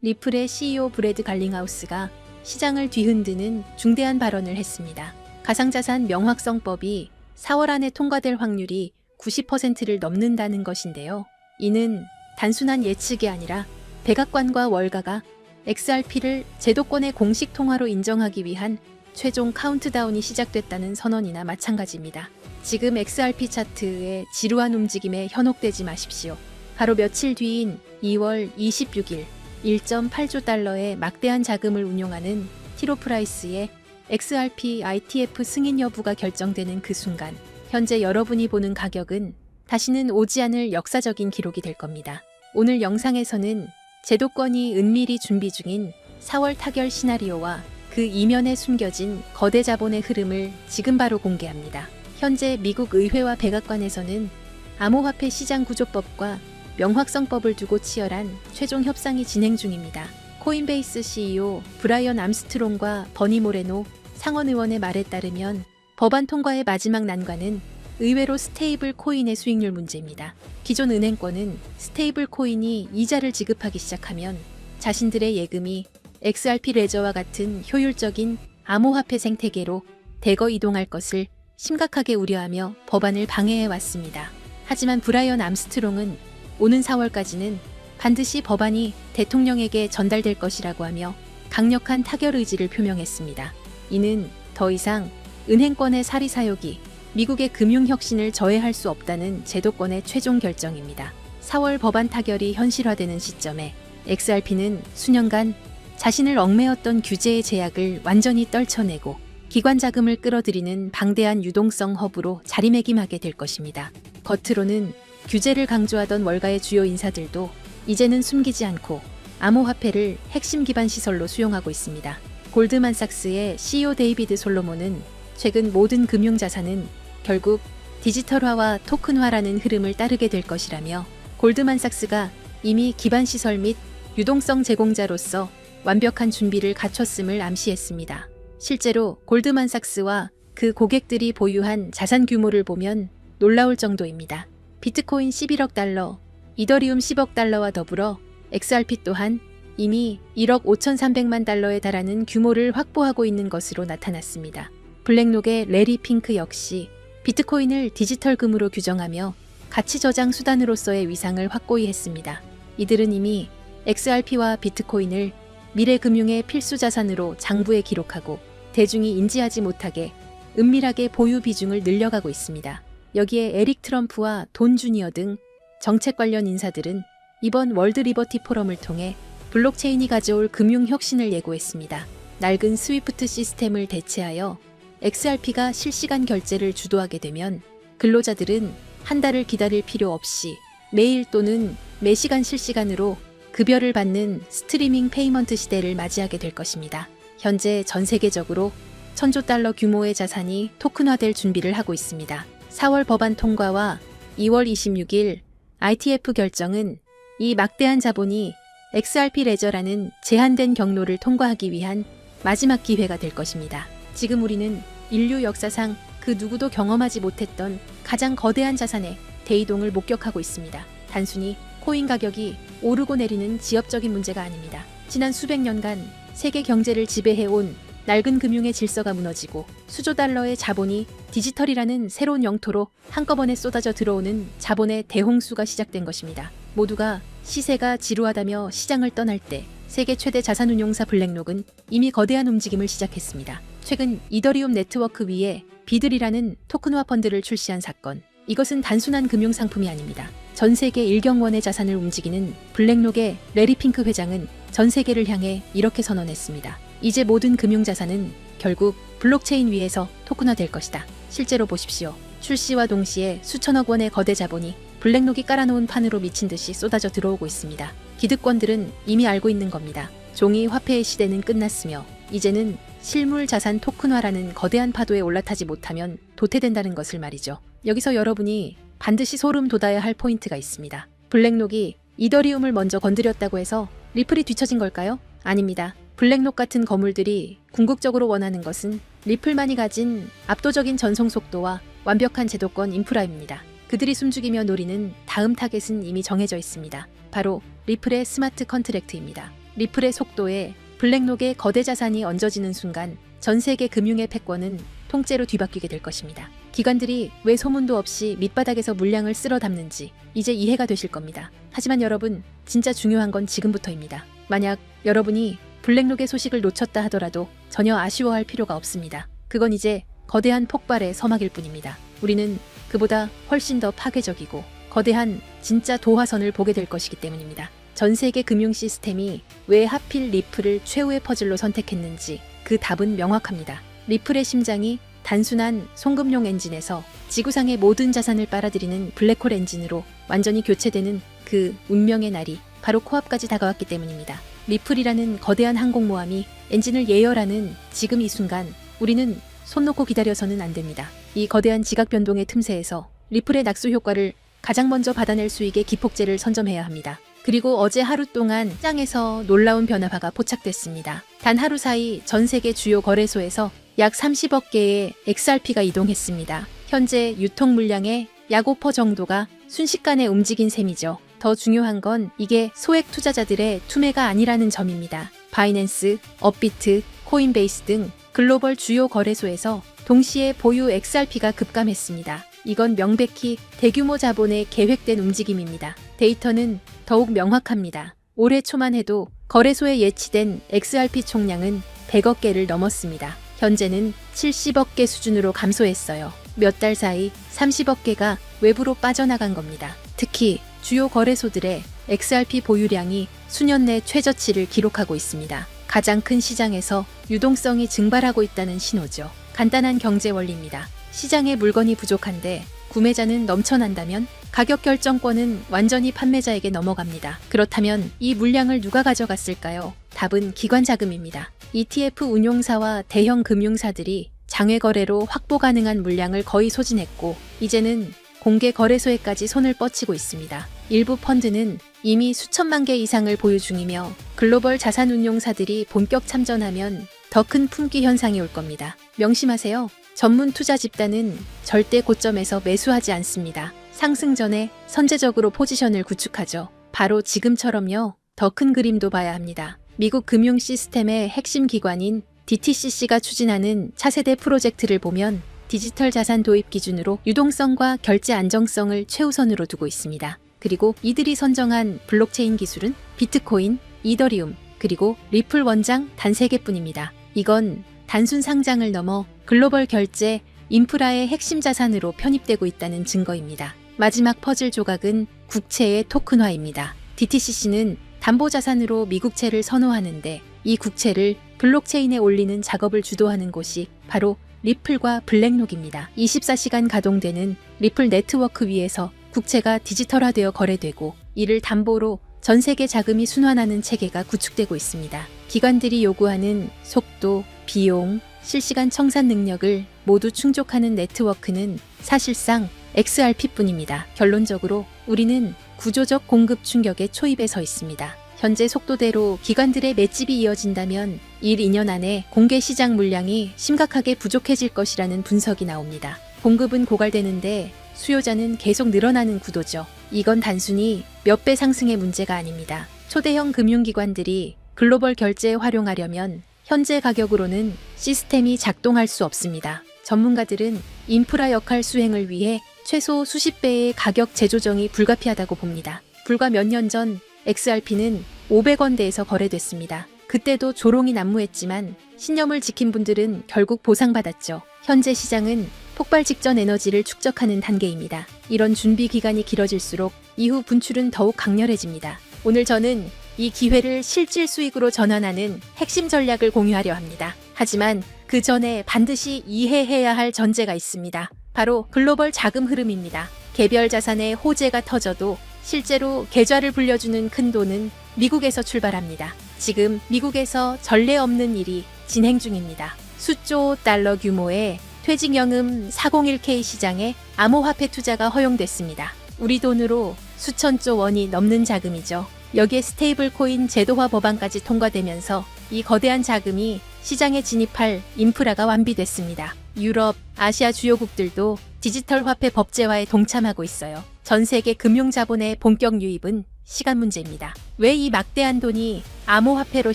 리플의 CEO 브래드 갈링하우스가 시장을 뒤흔드는 중대한 발언을 했습니다. 가상자산 명확성법이 4월 안에 통과될 확률이 90%를 넘는다는 것인데요. 이는 단순한 예측이 아니라 백악관과 월가가 XRP를 제도권의 공식 통화로 인정하기 위한 최종 카운트다운이 시작됐다는 선언이나 마찬가지입니다. 지금 XRP 차트의 지루한 움직임에 현혹되지 마십시오. 바로 며칠 뒤인 2월 26일 1.8조 달러의 막대한 자금을 운용하는 티로프라이스의 XRP ITF 승인 여부가 결정되는 그 순간, 현재 여러분이 보는 가격은 다시는 오지 않을 역사적인 기록이 될 겁니다. 오늘 영상에서는 제도권이 은밀히 준비 중인 4월 타결 시나리오와 그 이면에 숨겨진 거대 자본의 흐름을 지금 바로 공개합니다. 현재 미국 의회와 백악관에서는 암호화폐 시장 구조법과 명확성법을 두고 치열한 최종 협상이 진행 중입니다. 코인베이스 CEO 브라이언 암스트롱과 버니 모레노 상원의원의 말에 따르면 법안 통과의 마지막 난관은 의외로 스테이블 코인의 수익률 문제입니다. 기존 은행권은 스테이블 코인이 이자를 지급하기 시작하면 자신들의 예금이 XRP 레저와 같은 효율적인 암호화폐 생태계로 대거 이동할 것을 심각하게 우려하며 법안을 방해해 왔습니다. 하지만 브라이언 암스트롱은 오는 4월까지는 반드시 법안이 대통령에게 전달될 것이라고 하며 강력한 타결 의지를 표명했습니다. 이는 더 이상 은행권의 사리사욕이 미국의 금융혁신을 저해할 수 없다는 제도권의 최종 결정입니다. 4월 법안 타결이 현실화되는 시점에 XRP는 수년간 자신을 얽매였던 규제의 제약을 완전히 떨쳐내고 기관 자금을 끌어들이는 방대한 유동성 허브로 자리매김하게 될 것입니다. 겉으로는 규제를 강조하던 월가의 주요 인사들도 이제는 숨기지 않고 암호화폐를 핵심 기반 시설로 수용하고 있습니다. 골드만삭스의 CEO 데이비드 솔로몬은 최근 모든 금융자산은 결국 디지털화와 토큰화라는 흐름을 따르게 될 것이라며 골드만삭스가 이미 기반 시설 및 유동성 제공자로서 완벽한 준비를 갖췄음을 암시했습니다. 실제로 골드만삭스와 그 고객들이 보유한 자산 규모를 보면 놀라울 정도입니다. 비트코인 11억 달러, 이더리움 10억 달러와 더불어 XRP 또한 이미 1억 5,300만 달러에 달하는 규모를 확보하고 있는 것으로 나타났습니다. 블랙록의 레리 핑크 역시 비트코인을 디지털 금으로 규정하며 가치 저장 수단으로서의 위상을 확고히 했습니다. 이들은 이미 XRP와 비트코인을 미래 금융의 필수 자산으로 장부에 기록하고 대중이 인지하지 못하게 은밀하게 보유 비중을 늘려가고 있습니다. 여기에 에릭 트럼프와 돈 주니어 등 정책 관련 인사들은 이번 월드 리버티 포럼을 통해 블록체인이 가져올 금융 혁신을 예고했습니다. 낡은 스위프트 시스템을 대체하여 XRP가 실시간 결제를 주도하게 되면 근로자들은 한 달을 기다릴 필요 없이 매일 또는 매시간 실시간으로 급여를 받는 스트리밍 페이먼트 시대를 맞이하게 될 것입니다. 현재 전 세계적으로 1,000조 달러 규모의 자산이 토큰화될 준비를 하고 있습니다. 4월 법안 통과와 2월 26일 ITF 결정은 이 막대한 자본이 XRP 레저라는 제한된 경로를 통과하기 위한 마지막 기회가 될 것입니다. 지금 우리는 인류 역사상 그 누구도 경험하지 못했던 가장 거대한 자산의 대이동을 목격하고 있습니다. 단순히 코인 가격이 오르고 내리는 지엽적인 문제가 아닙니다. 지난 수백 년간 세계 경제를 지배해온 낡은 금융의 질서가 무너지고 수조 달러의 자본이 디지털이라는 새로운 영토로 한꺼번에 쏟아져 들어오는 자본의 대홍수가 시작된 것입니다. 모두가 시세가 지루하다며 시장을 떠날 때 세계 최대 자산운용사 블랙록은 이미 거대한 움직임을 시작했습니다. 최근 이더리움 네트워크 위에 비들이라는 토큰화 펀드를 출시한 사건. 이것은 단순한 금융상품이 아닙니다. 전 세계 1경원의 자산을 움직이는 블랙록의 레리 핑크 회장은 전 세계를 향해 이렇게 선언했습니다. 이제 모든 금융자산은 결국 블록체인 위에서 토큰화될 것이다. 실제로 보십시오. 출시와 동시에 수천억 원의 거대 자본이 블랙록이 깔아놓은 판으로 미친 듯이 쏟아져 들어오고 있습니다. 기득권들은 이미 알고 있는 겁니다. 종이 화폐의 시대는 끝났으며 이제는 실물 자산 토큰화라는 거대한 파도에 올라타지 못하면 도태된다는 것을 말이죠. 여기서 여러분이 반드시 소름 돋아야 할 포인트가 있습니다. 블랙록이 이더리움을 먼저 건드렸다고 해서 리플이 뒤처진 걸까요? 아닙니다. 블랙록 같은 거물들이 궁극적으로 원하는 것은 리플만이 가진 압도적인 전송 속도와 완벽한 제도권 인프라입니다. 그들이 숨죽이며 노리는 다음 타겟은 이미 정해져 있습니다. 바로 리플의 스마트 컨트랙트입니다. 리플의 속도에 블랙록의 거대 자산이 얹어지는 순간 전 세계 금융의 패권은 통째로 뒤바뀌게 될 것입니다. 기관들이 왜 소문도 없이 밑바닥에서 물량을 쓸어 담는지 이제 이해가 되실 겁니다. 하지만 여러분, 진짜 중요한 건 지금부터입니다. 만약 여러분이 블랙록의 소식을 놓쳤다 하더라도 전혀 아쉬워할 필요가 없습니다. 그건 이제 거대한 폭발의 서막일 뿐입니다. 우리는 그보다 훨씬 더 파괴적이고 거대한 진짜 도화선을 보게 될 것이기 때문입니다. 전 세계 금융 시스템이 왜 하필 리플을 최후의 퍼즐로 선택했는지 그 답은 명확합니다. 리플의 심장이 단순한 송금용 엔진에서 지구상의 모든 자산을 빨아들이는 블랙홀 엔진으로 완전히 교체되는 그 운명의 날이 바로 코앞까지 다가왔기 때문입니다. 리플이라는 거대한 항공모함이 엔진을 예열하는 지금 이 순간 우리는 손 놓고 기다려서는 안 됩니다. 이 거대한 지각 변동의 틈새에서 리플의 낙수 효과를 가장 먼저 받아낼 수 있게 기폭제를 선점해야 합니다. 그리고 어제 하루 동안 시장에서 놀라운 변화가 포착됐습니다. 단 하루 사이 전 세계 주요 거래소에서 약 30억 개의 XRP가 이동했습니다. 현재 유통 물량의 약 5% 정도가 순식간에 움직인 셈이죠. 더 중요한 건 이게 소액 투자자들의 투매가 아니라는 점입니다. 바이낸스, 업비트, 코인베이스 등 글로벌 주요 거래소에서 동시에 보유 XRP가 급감했습니다. 이건 명백히 대규모 자본의 계획된 움직임입니다. 데이터는 더욱 명확합니다. 올해 초만 해도 거래소에 예치된 XRP 총량은 100억 개를 넘었습니다. 현재는 70억 개 수준으로 감소했어요. 몇 달 사이 30억 개가 외부로 빠져나간 겁니다. 특히 주요 거래소들의 XRP 보유량이 수년 내 최저치를 기록하고 있습니다. 가장 큰 시장에서 유동성이 증발하고 있다는 신호죠. 간단한 경제 원리입니다. 시장에 물건이 부족한데 구매자는 넘쳐난다면 가격 결정권은 완전히 판매자에게 넘어갑니다. 그렇다면 이 물량을 누가 가져갔을까요? 답은 기관 자금입니다. ETF 운용사와 대형 금융사들이 장외 거래로 확보 가능한 물량을 거의 소진했고 이제는 공개 거래소에까지 손을 뻗치고 있습니다. 일부 펀드는 이미 수천만 개 이상을 보유 중이며 글로벌 자산 운용사들이 본격 참전하면 더 큰 품귀 현상이 올 겁니다. 명심하세요. 전문 투자 집단은 절대 고점에서 매수하지 않습니다. 상승 전에 선제적으로 포지션을 구축하죠. 바로 지금처럼요. 더 큰 그림도 봐야 합니다. 미국 금융 시스템의 핵심 기관인 DTCC가 추진하는 차세대 프로젝트를 보면 디지털 자산 도입 기준으로 유동성과 결제 안정성을 최우선으로 두고 있습니다. 그리고 이들이 선정한 블록체인 기술은 비트코인, 이더리움, 그리고 리플 원장 단 3개뿐입니다. 이건 단순 상장을 넘어 글로벌 결제, 인프라의 핵심 자산으로 편입되고 있다는 증거입니다. 마지막 퍼즐 조각은 국채의 토큰화입니다. DTCC는 담보자산으로 미국채를 선호하는데 이 국채를 블록체인에 올리는 작업을 주도하는 곳이 바로 리플과 블랙록입니다. 24시간 가동되는 리플 네트워크 위에서 국채가 디지털화되어 거래되고 이를 담보로 전 세계 자금이 순환하는 체계가 구축되고 있습니다. 기관들이 요구하는 속도, 비용, 실시간 청산 능력을 모두 충족하는 네트워크는 사실상 XRP뿐입니다. 결론적으로 우리는 구조적 공급 충격의 초입에 서 있습니다. 현재 속도대로 기관들의 맷집이 이어진다면 1, 2년 안에 공개 시장 물량이 심각하게 부족해질 것이라는 분석이 나옵니다. 공급은 고갈되는데 수요자는 계속 늘어나는 구도죠. 이건 단순히 몇 배 상승의 문제가 아닙니다. 초대형 금융기관들이 글로벌 결제에 활용하려면 현재 가격으로는 시스템이 작동할 수 없습니다. 전문가들은 인프라 역할 수행을 위해 최소 수십 배의 가격 재조정이 불가피하다고 봅니다. 불과 몇 년 전 XRP는 500원대에서 거래됐습니다. 그때도 조롱이 난무했지만 신념을 지킨 분들은 결국 보상받았죠. 현재 시장은 폭발 직전 에너지를 축적하는 단계입니다. 이런 준비 기간이 길어질수록 이후 분출은 더욱 강렬해집니다. 오늘 저는 이 기회를 실질 수익으로 전환하는 핵심 전략을 공유하려 합니다. 하지만 그 전에 반드시 이해해야 할 전제가 있습니다. 바로 글로벌 자금 흐름입니다. 개별 자산의 호재가 터져도 실제로 계좌를 불려주는 큰 돈은 미국에서 출발합니다. 지금 미국에서 전례 없는 일이 진행 중입니다. 수조 달러 규모의 퇴직연금 401k 시장에 암호화폐 투자가 허용됐습니다. 우리 돈으로 수천조 원이 넘는 자금이죠. 여기에 스테이블 코인 제도화 법안까지 통과되면서 이 거대한 자금이 시장에 진입할 인프라가 완비됐습니다. 유럽, 아시아 주요국들도 디지털 화폐 법제화에 동참하고 있어요. 전 세계 금융 자본의 본격 유입은 시간 문제입니다. 왜 이 막대한 돈이 암호화폐로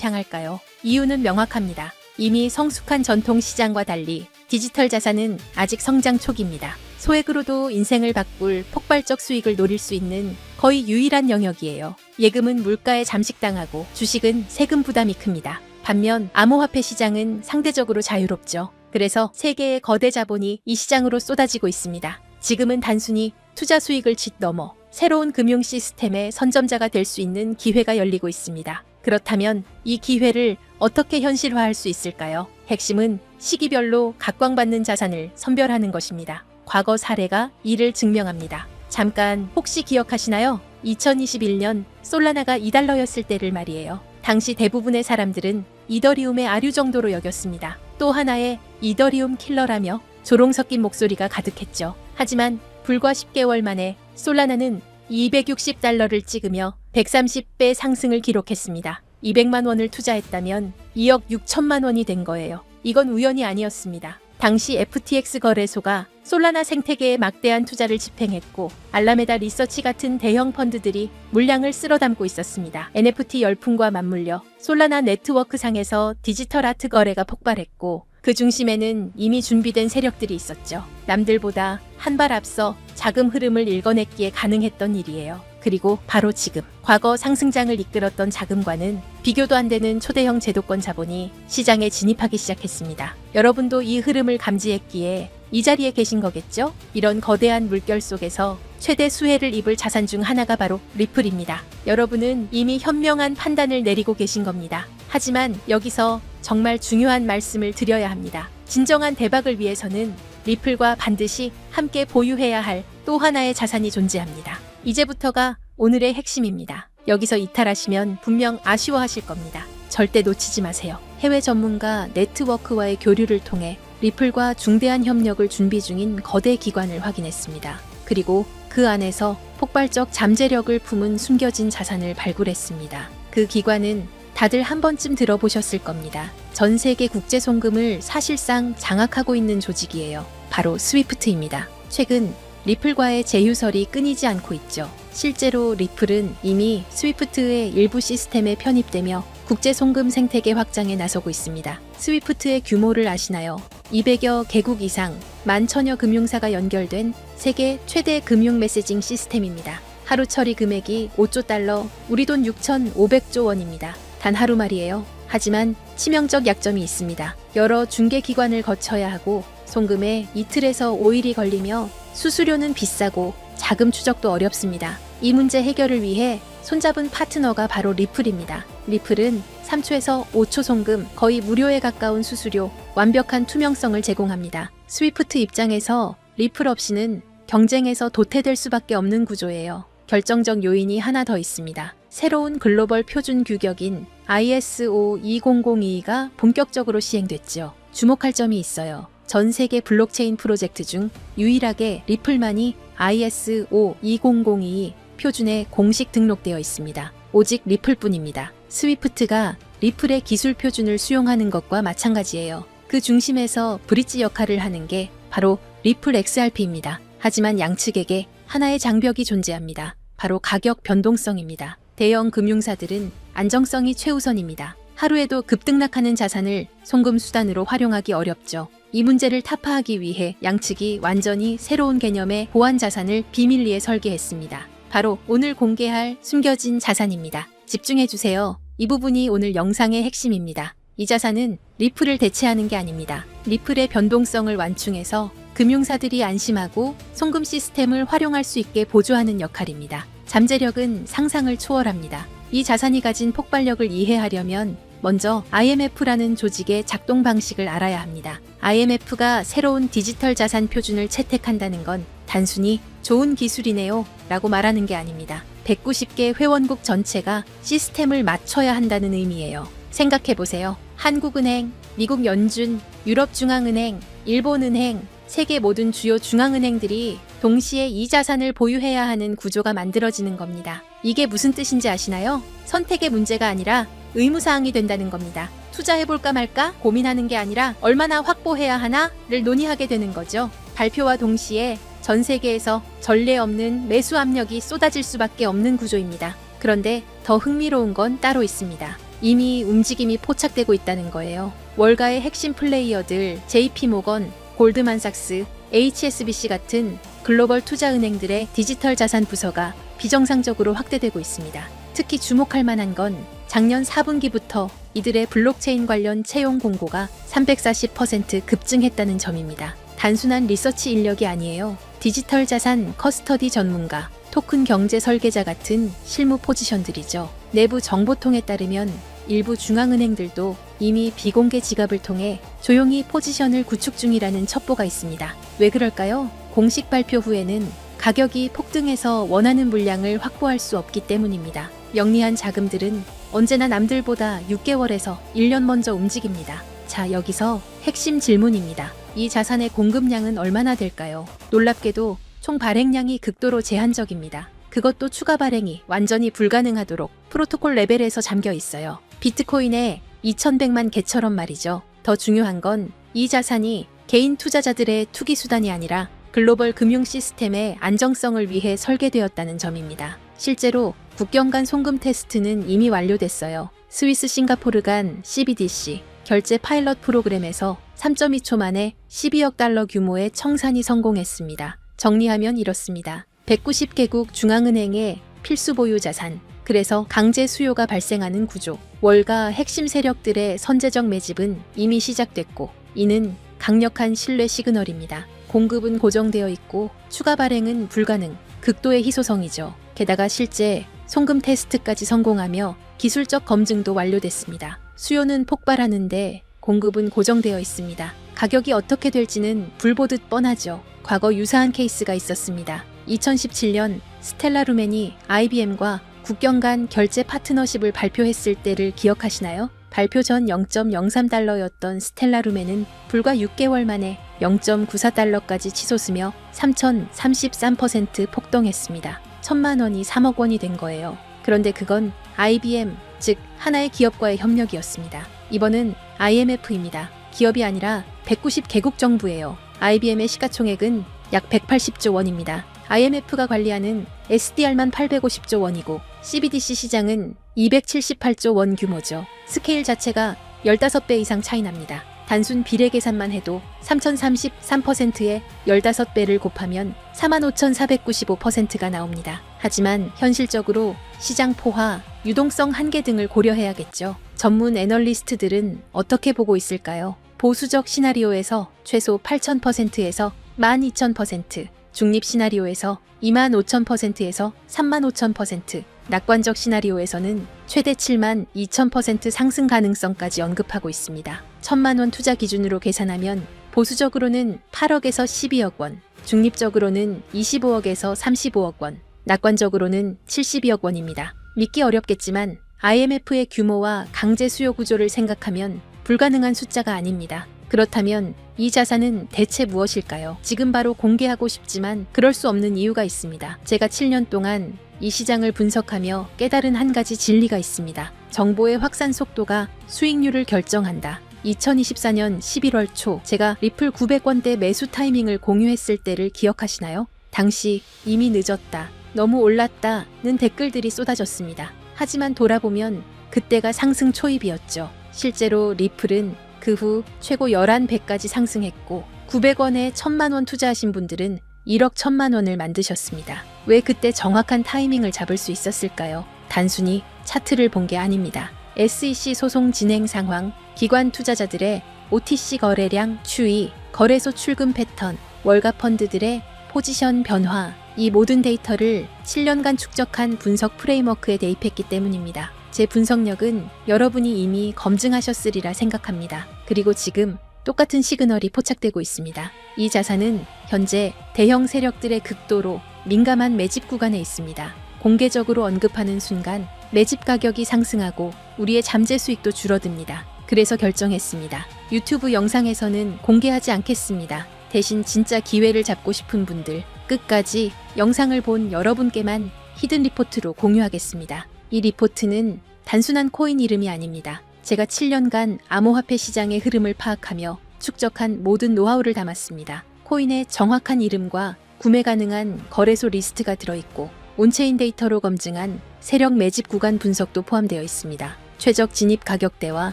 향할까요? 이유는 명확합니다. 이미 성숙한 전통 시장과 달리 디지털 자산은 아직 성장 초기입니다. 소액으로도 인생을 바꿀 폭발적 수익을 노릴 수 있는 거의 유일한 영역이에요. 예금은 물가에 잠식당하고 주식은 세금 부담이 큽니다. 반면 암호화폐 시장은 상대적으로 자유롭죠. 그래서 세계의 거대 자본이 이 시장으로 쏟아지고 있습니다. 지금은 단순히 투자 수익을 넘어 새로운 금융 시스템의 선점자가 될 수 있는 기회가 열리고 있습니다. 그렇다면 이 기회를 어떻게 현실화할 수 있을까요? 핵심은 시기별로 각광받는 자산을 선별하는 것입니다. 과거 사례가 이를 증명합니다. 잠깐 혹시 기억하시나요? 2021년 솔라나가 2달러였을 때를 말이에요. 당시 대부분의 사람들은 이더리움의 아류 정도로 여겼습니다. 또 하나의 이더리움 킬러라며 조롱 섞인 목소리가 가득했죠. 하지만 불과 10개월 만에 솔라나는 260달러를 찍으며 130배 상승을 기록했습니다. 200만 원을 투자했다면 2억 6천만 원이 된 거예요. 이건 우연이 아니었습니다. 당시 FTX 거래소가 솔라나 생태계에 막대한 투자를 집행했고 알라메다 리서치 같은 대형 펀드들이 물량을 쓸어 담고 있었습니다. NFT 열풍과 맞물려 솔라나 네트워크 상에서 디지털 아트 거래가 폭발했고 그 중심에는 이미 준비된 세력들이 있었죠. 남들보다 한 발 앞서 자금 흐름을 읽어냈기에 가능했던 일이에요. 그리고 바로 지금 과거 상승장을 이끌었던 자금과는 비교도 안 되는 초대형 제도권 자본이 시장에 진입하기 시작했습니다. 여러분도 이 흐름을 감지했기에 이 자리에 계신 거겠죠? 이런 거대한 물결 속에서 최대 수혜를 입을 자산 중 하나가 바로 리플입니다. 여러분은 이미 현명한 판단을 내리고 계신 겁니다. 하지만 여기서 정말 중요한 말씀을 드려야 합니다. 진정한 대박을 위해서는 리플과 반드시 함께 보유해야 할 또 하나의 자산이 존재합니다. 이제부터가 오늘의 핵심입니다. 여기서 이탈하시면 분명 아쉬워하실 겁니다. 절대 놓치지 마세요. 해외 전문가 네트워크와의 교류를 통해 리플과 중대한 협력을 준비 중인 거대 기관을 확인했습니다. 그리고 그 안에서 폭발적 잠재력을 품은 숨겨진 자산을 발굴했습니다. 그 기관은 다들 한 번쯤 들어보셨을 겁니다. 전 세계 국제 송금을 사실상 장악하고 있는 조직이에요. 바로 스위프트입니다. 최근 리플과의 제휴설이 끊이지 않고 있죠. 실제로 리플은 이미 스위프트의 일부 시스템에 편입되며 국제 송금 생태계 확장에 나서고 있습니다. 스위프트의 규모를 아시나요? 200여 개국 이상 11,000여 금융사가 연결된 세계 최대 금융 메시징 시스템입니다. 하루 처리 금액이 5조 달러, 우리 돈 6,500조 원입니다. 단 하루 말이에요. 하지만 치명적 약점이 있습니다. 여러 중개기관을 거쳐야 하고 송금에 이틀에서 5일이 걸리며 수수료는 비싸고 자금 추적도 어렵습니다. 이 문제 해결을 위해 손잡은 파트너가 바로 리플입니다. 리플은 3초에서 5초 송금, 거의 무료에 가까운 수수료, 완벽한 투명성을 제공합니다. 스위프트 입장에서 리플 없이는 경쟁에서 도태될 수밖에 없는 구조예요. 결정적 요인이 하나 더 있습니다. 새로운 글로벌 표준 규격인 ISO 20022가 본격적으로 시행됐죠. 주목할 점이 있어요. 전 세계 블록체인 프로젝트 중 유일하게 리플만이 ISO 20022 표준에 공식 등록되어 있습니다. 오직 리플뿐입니다. 스위프트가 리플의 기술 표준을 수용하는 것과 마찬가지예요. 그 중심에서 브릿지 역할을 하는 게 바로 리플 XRP입니다. 하지만 양측에게 하나의 장벽이 존재합니다. 바로 가격 변동성입니다. 대형 금융사들은 안정성이 최우선입니다. 하루에도 급등락하는 자산을 송금 수단으로 활용하기 어렵죠. 이 문제를 타파하기 위해 양측이 완전히 새로운 개념의 보안 자산을 비밀리에 설계했습니다. 바로 오늘 공개할 숨겨진 자산입니다. 집중해주세요. 이 부분이 오늘 영상의 핵심입니다. 이 자산은 리플을 대체하는 게 아닙니다. 리플의 변동성을 완충해서 금융사들이 안심하고 송금 시스템을 활용할 수 있게 보조하는 역할입니다. 잠재력은 상상을 초월합니다. 이 자산이 가진 폭발력을 이해하려면 먼저 IMF라는 조직의 작동 방식을 알아야 합니다. IMF가 새로운 디지털 자산 표준을 채택한다는 건 단순히 좋은 기술이네요 라고 말하는 게 아닙니다. 190개 회원국 전체가 시스템을 맞춰야 한다는 의미예요. 생각해보세요. 한국은행, 미국 연준, 유럽중앙은행, 일본은행, 세계 모든 주요 중앙은행들이 동시에 이 자산을 보유해야 하는 구조가 만들어지는 겁니다. 이게 무슨 뜻인지 아시나요? 선택의 문제가 아니라 의무사항이 된다는 겁니다. 투자해볼까 말까 고민하는 게 아니라 얼마나 확보해야 하나를 논의하게 되는 거죠. 발표와 동시에 전 세계에서 전례 없는 매수 압력이 쏟아질 수밖에 없는 구조입니다. 그런데 더 흥미로운 건 따로 있습니다. 이미 움직임이 포착되고 있다는 거예요. 월가의 핵심 플레이어들 JP모건, 골드만삭스, HSBC 같은 글로벌 투자은행들의 디지털 자산 부서가 비정상적으로 확대되고 있습니다. 특히 주목할 만한 건 작년 4분기부터 이들의 블록체인 관련 채용 공고가 340% 급증했다는 점입니다. 단순한 리서치 인력이 아니에요. 디지털 자산 커스터디 전문가, 토큰 경제 설계자 같은 실무 포지션들이죠. 내부 정보통에 따르면 일부 중앙은행들도 이미 비공개 지갑을 통해 조용히 포지션을 구축 중이라는 첩보가 있습니다. 왜 그럴까요? 공식 발표 후에는 가격이 폭등해서 원하는 물량을 확보할 수 없기 때문입니다. 영리한 자금들은 언제나 남들보다 6개월에서 1년 먼저 움직입니다. 자, 여기서 핵심 질문입니다. 이 자산의 공급량은 얼마나 될까요? 놀랍게도 총 발행량이 극도로 제한적입니다. 그것도 추가 발행이 완전히 불가능하도록 프로토콜 레벨에서 잠겨 있어요. 비트코인의 2100만 개처럼 말이죠. 더 중요한 건 이 자산이 개인 투자자들의 투기 수단이 아니라 글로벌 금융 시스템의 안정성을 위해 설계되었다는 점입니다. 실제로 국경 간 송금 테스트는 이미 완료됐어요. 스위스 싱가포르 간 CBDC 결제 파일럿 프로그램에서 3.2초 만에 12억 달러 규모의 청산이 성공했습니다. 정리하면 이렇습니다. 190개국 중앙은행의 필수 보유 자산, 그래서 강제 수요가 발생하는 구조. 월가 핵심 세력들의 선제적 매집은 이미 시작됐고, 이는 강력한 신뢰 시그널입니다. 공급은 고정되어 있고 추가 발행은 불가능, 극도의 희소성이죠. 게다가 실제 송금 테스트까지 성공하며 기술적 검증도 완료됐습니다. 수요는 폭발하는데 공급은 고정되어 있습니다. 가격이 어떻게 될지는 불 보듯 뻔하죠. 과거 유사한 케이스가 있었습니다. 2017년 스텔라 루멘이 IBM과 국경 간 결제 파트너십을 발표했을 때를 기억하시나요? 발표 전 0.03달러였던 스텔라 루멘은 불과 6개월 만에 0.94달러까지 치솟으며 3033% 폭등했습니다. 1000만 원이 3억 원이 된 거예요. 그런데 그건 IBM, 즉 하나의 기업과의 협력이었습니다. 이번은 IMF입니다. 기업이 아니라 190개국 정부예요. IBM의 시가총액은 약 180조 원입니다. IMF가 관리하는 SDR만 850조 원이고 CBDC 시장은 278조 원 규모죠. 스케일 자체가 15배 이상 차이 납니다. 단순 비례 계산만 해도 3033%에 15배를 곱하면 45,495%가 나옵니다. 하지만 현실적으로 시장 포화, 유동성 한계 등을 고려해야겠죠. 전문 애널리스트들은 어떻게 보고 있을까요? 보수적 시나리오에서 최소 8,000%에서 12,000%, 중립 시나리오에서 25,000%에서 35,000%, 낙관적 시나리오에서는 최대 72,000% 상승 가능성까지 언급하고 있습니다. 1,000만 원 투자 기준으로 계산하면 보수적으로는 8억에서 12억 원, 중립적으로는 25억에서 35억 원, 낙관적으로는 72억 원입니다. 믿기 어렵겠지만 IMF의 규모와 강제 수요 구조를 생각하면 불가능한 숫자가 아닙니다. 그렇다면 이 자산은 대체 무엇일까요? 지금 바로 공개하고 싶지만 그럴 수 없는 이유가 있습니다. 제가 7년 동안 이 시장을 분석하며 깨달은 한 가지 진리가 있습니다. 정보의 확산 속도가 수익률을 결정한다. 2024년 11월 초 제가 리플 900원대 매수 타이밍을 공유했을 때를 기억하시나요? 당시 이미 늦었다, 너무 올랐다는 댓글들이 쏟아졌습니다. 하지만 돌아보면 그때가 상승 초입이었죠. 실제로 리플은 그 후 최고 11배까지 상승했고 900원에 1,000만 원 투자하신 분들은 1억 1,000만 원을 만드셨습니다. 왜 그때 정확한 타이밍을 잡을 수 있었을까요? 단순히 차트를 본 게 아닙니다. SEC 소송 진행 상황, 기관 투자자들의 OTC 거래량 추이, 거래소 출금 패턴, 월가 펀드들의 포지션 변화, 이 모든 데이터를 7년간 축적한 분석 프레임워크에 대입했기 때문입니다. 제 분석력은 여러분이 이미 검증하셨으리라 생각합니다. 그리고 지금 똑같은 시그널이 포착되고 있습니다. 이 자산은 현재 대형 세력들의 극도로 민감한 매집 구간에 있습니다. 공개적으로 언급하는 순간 매집 가격이 상승하고 우리의 잠재 수익도 줄어듭니다. 그래서 결정했습니다. 유튜브 영상에서는 공개하지 않겠습니다. 대신 진짜 기회를 잡고 싶은 분들, 끝까지 영상을 본 여러분께만 히든 리포트로 공유하겠습니다. 이 리포트는 단순한 코인 이름이 아닙니다. 제가 7년간 암호화폐 시장의 흐름을 파악하며 축적한 모든 노하우를 담았습니다. 코인의 정확한 이름과 구매 가능한 거래소 리스트가 들어있고 온체인 데이터로 검증한 세력 매집 구간 분석도 포함되어 있습니다. 최적 진입 가격대와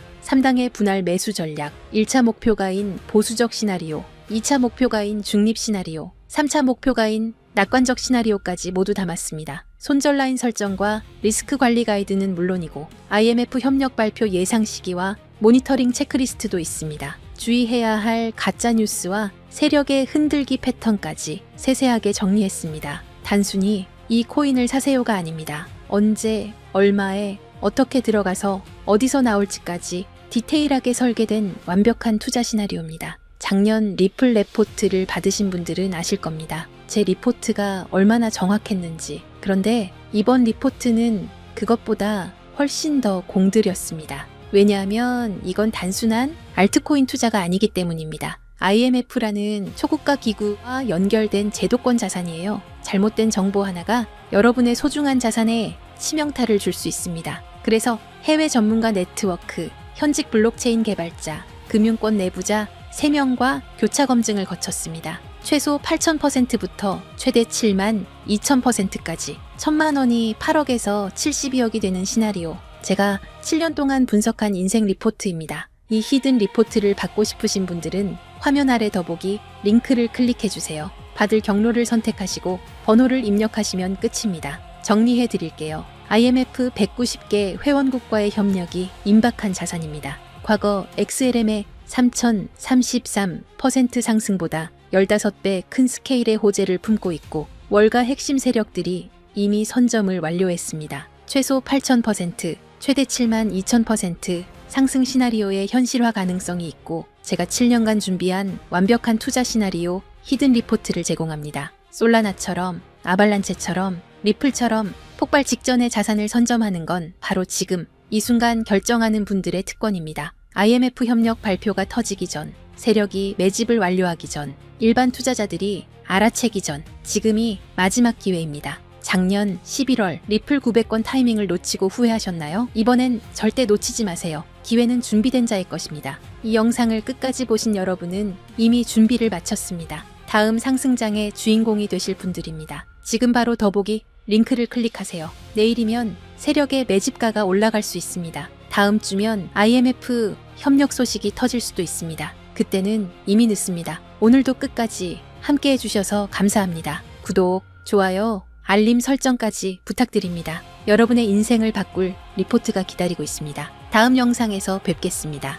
3당의 분할 매수 전략, 1차 목표가인 보수적 시나리오, 2차 목표가인 중립 시나리오, 3차 목표가인 낙관적 시나리오까지 모두 담았습니다. 손절 라인 설정과 리스크 관리 가이드는 물론이고 IMF 협력 발표 예상 시기와 모니터링 체크리스트도 있습니다. 주의해야 할 가짜 뉴스와 세력의 흔들기 패턴까지 세세하게 정리했습니다. 단순히 이 코인을 사세요가 아닙니다. 언제, 얼마에, 어떻게 들어가서 어디서 나올지까지 디테일하게 설계된 완벽한 투자 시나리오입니다. 작년 리플 레포트를 받으신 분들은 아실 겁니다. 제 리포트가 얼마나 정확했는지. 그런데 이번 리포트는 그것보다 훨씬 더 공들였습니다. 왜냐하면 이건 단순한 알트코인 투자가 아니기 때문입니다. IMF라는 초국가 기구와 연결된 제도권 자산이에요. 잘못된 정보 하나가 여러분의 소중한 자산에 치명타를 줄 수 있습니다. 그래서 해외 전문가 네트워크, 현직 블록체인 개발자, 금융권 내부자 3명과 교차 검증을 거쳤습니다. 최소 8,000%부터 최대 7만 2,000%까지 1,000만 원이 8억에서 72억이 되는 시나리오. 제가 7년 동안 분석한 인생 리포트입니다. 이 히든 리포트를 받고 싶으신 분들은 화면 아래 더보기 링크를 클릭해주세요. 받을 경로를 선택하시고 번호를 입력하시면 끝입니다. 정리해 드릴게요. IMF 190개 회원국과의 협력이 임박한 자산입니다. 과거 XLM의 3,033% 상승보다 15배 큰 스케일의 호재를 품고 있고 월가 핵심 세력들이 이미 선점을 완료했습니다. 최소 8,000%, 최대 72,000% 상승 시나리오의 현실화 가능성이 있고 제가 7년간 준비한 완벽한 투자 시나리오 히든 리포트를 제공합니다. 솔라나처럼, 아발란체처럼, 리플처럼 폭발 직전에 자산을 선점하는 건 바로 지금 이 순간 결정하는 분들의 특권입니다. IMF 협력 발표가 터지기 전, 세력이 매집을 완료하기 전, 일반 투자자들이 알아채기 전, 지금이 마지막 기회입니다. 작년 11월 리플 900건 타이밍을 놓치고 후회하셨나요? 이번엔 절대 놓치지 마세요. 기회는 준비된 자의 것입니다. 이 영상을 끝까지 보신 여러분은 이미 준비를 마쳤습니다. 다음 상승장의 주인공이 되실 분들입니다. 지금 바로 더보기 링크를 클릭하세요. 내일이면 세력의 매집가가 올라갈 수 있습니다. 다음 주면 IMF 협력 소식이 터질 수도 있습니다. 그때는 이미 늦습니다. 오늘도 끝까지 함께 해주셔서 감사합니다. 구독, 좋아요, 알림 설정까지 부탁드립니다. 여러분의 인생을 바꿀 리포트가 기다리고 있습니다. 다음 영상에서 뵙겠습니다.